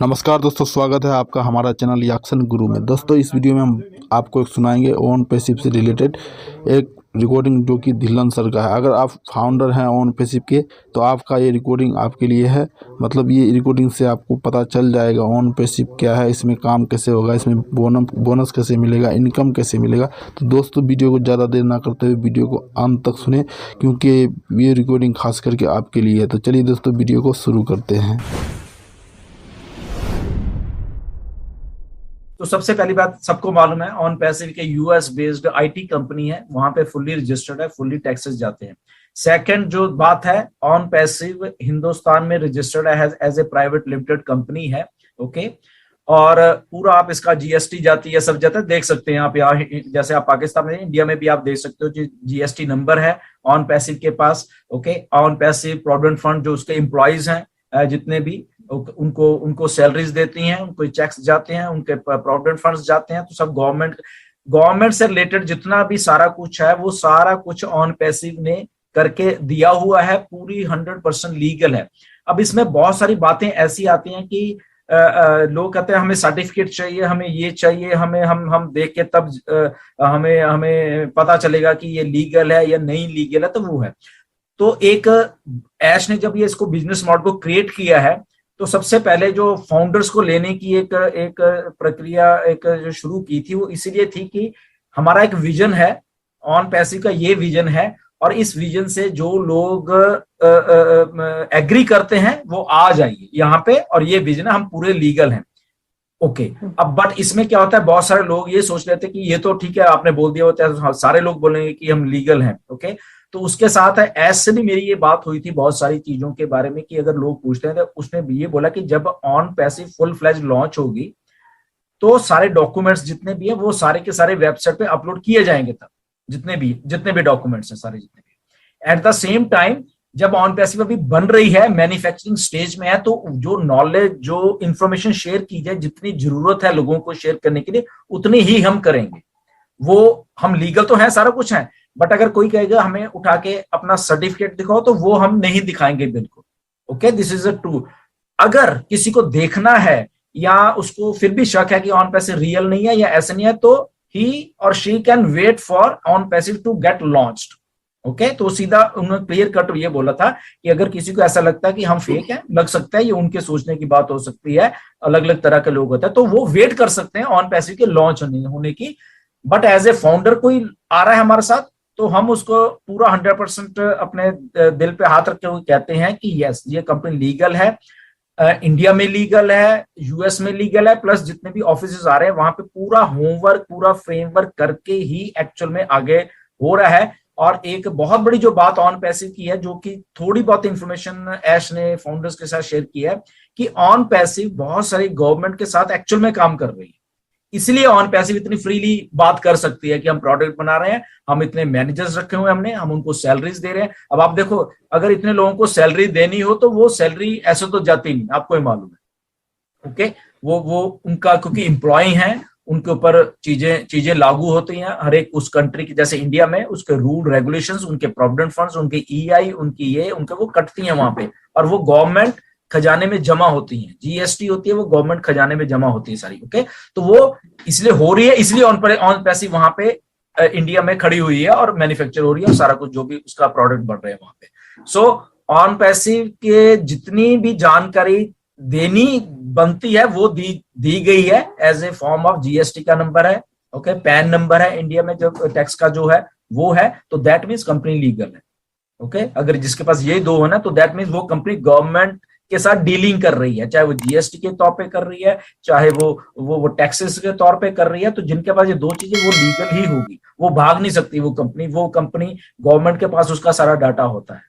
नमस्कार दोस्तों, स्वागत है आपका हमारा चैनल याक्सन गुरु में। दोस्तों, इस वीडियो में हम आपको एक सुनाएंगे ओन पैसिव से रिलेटेड एक रिकॉर्डिंग जो कि धिल्लन सर का है। अगर आप फाउंडर हैं ओन पैसिव के तो आपका ये रिकॉर्डिंग आपके लिए है। मतलब ये रिकॉर्डिंग से आपको पता चल जाएगा ओन पैसिव क्या है, इसमें काम कैसे होगा, इसमें बोनस कैसे मिलेगा, इनकम कैसे मिलेगा। तो दोस्तों, वीडियो को ज़्यादा देर ना करते हुए वीडियो को अंत तक सुने, क्योंकि ये रिकॉर्डिंग खास करके आपके लिए है। तो चलिए दोस्तों, वीडियो को शुरू करते हैं। तो सबसे पहली बात, सबको मालूम है ऑन पैसिव के यूएस बेस्ड आईटी कंपनी है, वहां पे फुल्ली रजिस्टर्ड है, फुल्ली टैक्सेस जाते हैं। सेकंड जो बात है, ऑन पैसिव हिंदुस्तान में रजिस्टर्ड है as a private limited company है। ओके, और पूरा आप इसका जीएसटी जाती है, सब जाता है, देख सकते हैं आप यहाँ। जैसे आप पाकिस्तान में, इंडिया में भी आप देख सकते हो, जीएसटी नंबर है ऑन पैसिव के पास। Okay, On Passive provident fund जो उसके एम्प्लॉयज हैं जितने भी, उनको सैलरीज देती हैं, उनको चेक्स जाते हैं, उनके प्रोविडेंट फंड्स जाते हैं। तो सब गवर्नमेंट से रिलेटेड जितना भी सारा कुछ है, वो सारा कुछ ऑन पैसिव ने करके दिया हुआ है, पूरी 100% लीगल है। अब इसमें बहुत सारी बातें ऐसी आती हैं कि लोग कहते हैं हमें सर्टिफिकेट चाहिए, हमें ये चाहिए, हमें हम देख के तब हमें हमें पता चलेगा कि ये लीगल है या नहीं लीगल है। तो वो है, तो एक ऐश ने जब ये इसको बिजनेस मॉडल को क्रिएट किया है, तो सबसे पहले जो फाउंडर्स को लेने की एक प्रक्रिया एक जो शुरू की थी, वो इसीलिए थी कि हमारा एक विजन है, ऑन पैसिव का ये विजन है, और इस विजन से जो लोग एग्री करते हैं वो आ जाइए यहाँ पे, और ये विजन है, हम पूरे लीगल हैं। ओके, अब बट इसमें क्या होता है, बहुत सारे लोग ये सोच लेते हैं कि ये तो ठीक है, आपने बोल दिया होता है, सारे लोग बोलेंगे कि हम लीगल हैं। ओके, तो उसके साथ है, ऐसे भी मेरी ये बात हुई थी बहुत सारी चीजों के बारे में कि अगर लोग पूछते हैं, तो उसने भी ये बोला कि जब on passive full fledge launch होगी तो सारे डॉक्यूमेंट्स जितने भी है वो सारे के सारे वेबसाइट पे अपलोड किए जाएंगे। तब जितने भी डॉक्यूमेंट्स हैं, सारे जितने भी, एट द सेम टाइम जब ऑन पैसिव अभी बन रही है, मैन्युफैक्चरिंग स्टेज में है, तो जो नॉलेज, जो इंफॉर्मेशन शेयर की जाए, जितनी जरूरत है लोगों को शेयर करने के लिए, उतनी ही हम करेंगे। वो हम लीगल तो है, सारा कुछ है, बट अगर कोई कहेगा हमें उठा के अपना सर्टिफिकेट दिखाओ, तो वो हम नहीं दिखाएंगे बिल्कुल। Okay, this is a true. अगर किसी को देखना है या उसको फिर भी शक है कि ऑन पैसिव रियल नहीं है या ऐसे नहीं है, तो ही और she can wait for on passive to get launched. Okay, तो सीधा उन्होंने क्लियर कट ये बोला था कि अगर किसी को ऐसा लगता है कि हम फेक हैं, लग सकता है, ये उनके सोचने की बात हो सकती है, अलग अलग तरह के लोग होते हैं, तो वो वेट कर सकते हैं ऑन पैसिव के लॉन्च होने की। बट एज ए फाउंडर कोई आ रहा है हमारे साथ, तो हम उसको पूरा 100% अपने दिल पे हाथ रखते हुए कहते हैं कि यस, ये कंपनी लीगल है, इंडिया में लीगल है, यूएस में लीगल है, प्लस जितने भी ऑफिस आ रहे हैं वहां पे पूरा होमवर्क, पूरा फ्रेमवर्क करके ही एक्चुअल में आगे हो रहा है। और एक बहुत बड़ी जो बात ऑन पैसिव की है, जो कि थोड़ी बहुत इंफॉर्मेशन ऐश ने फाउंडर्स के साथ शेयर की है, कि ऑन पैसिव बहुत सारी गवर्नमेंट के साथ एक्चुअल में काम कर रही है। इसलिए ऑन पैसिव इतनी फ्रीली बात कर सकती है कि हम प्रोडक्ट बना रहे हैं, हम इतने मैनेजर्स रखे हुए हमने, हम उनको सैलरीज दे रहे हैं। अब आप देखो, अगर इतने लोगों को सैलरी देनी हो तो वो सैलरी ऐसे तो जाती नहीं, आपको ही मालूम है। ओके, वो उनका, क्योंकि एम्प्लॉय हैं, उनके ऊपर चीजें लागू होती हैं हर एक उस कंट्री की। जैसे इंडिया में उसके रूल रेगुलेशंस, उनके प्रोविडेंट फंड्स, उनके ईआई, उनकी ये उनके वो कटती हैं वहां पे, और वो गवर्नमेंट खजाने में जमा होती हैं। जीएसटी होती है, वो गवर्नमेंट खजाने में जमा होती है सारी। ओके, तो वो इसलिए हो रही है, इसलिए ऑन पैसिव वहां पे इंडिया में खड़ी हुई है और मैन्युफैक्चर हो रही है, और सारा कुछ जो भी उसका प्रोडक्ट बन रहे हैं वहां पे। सो ऑन पैसिव के जितनी भी जानकारी देनी बनती है वो दी गई है as a form of GST का नंबर है। ओके, पैन नंबर है इंडिया में जो टैक्स का जो है वो है, तो दैट मीन्स कंपनी लीगल है। ओके, अगर जिसके पास ये दो है ना, तो दैट मीन्स वो कंपनी गवर्नमेंट के साथ डीलिंग कर रही है, चाहे वो जीएसटी के तौर पे कर रही है, चाहे वो टैक्सेस के तौर पे कर रही है। तो जिनके पास ये दो चीजें, वो लीगल ही होगी, वो भाग नहीं सकती। वो कंपनी गवर्नमेंट के पास उसका सारा डाटा होता है।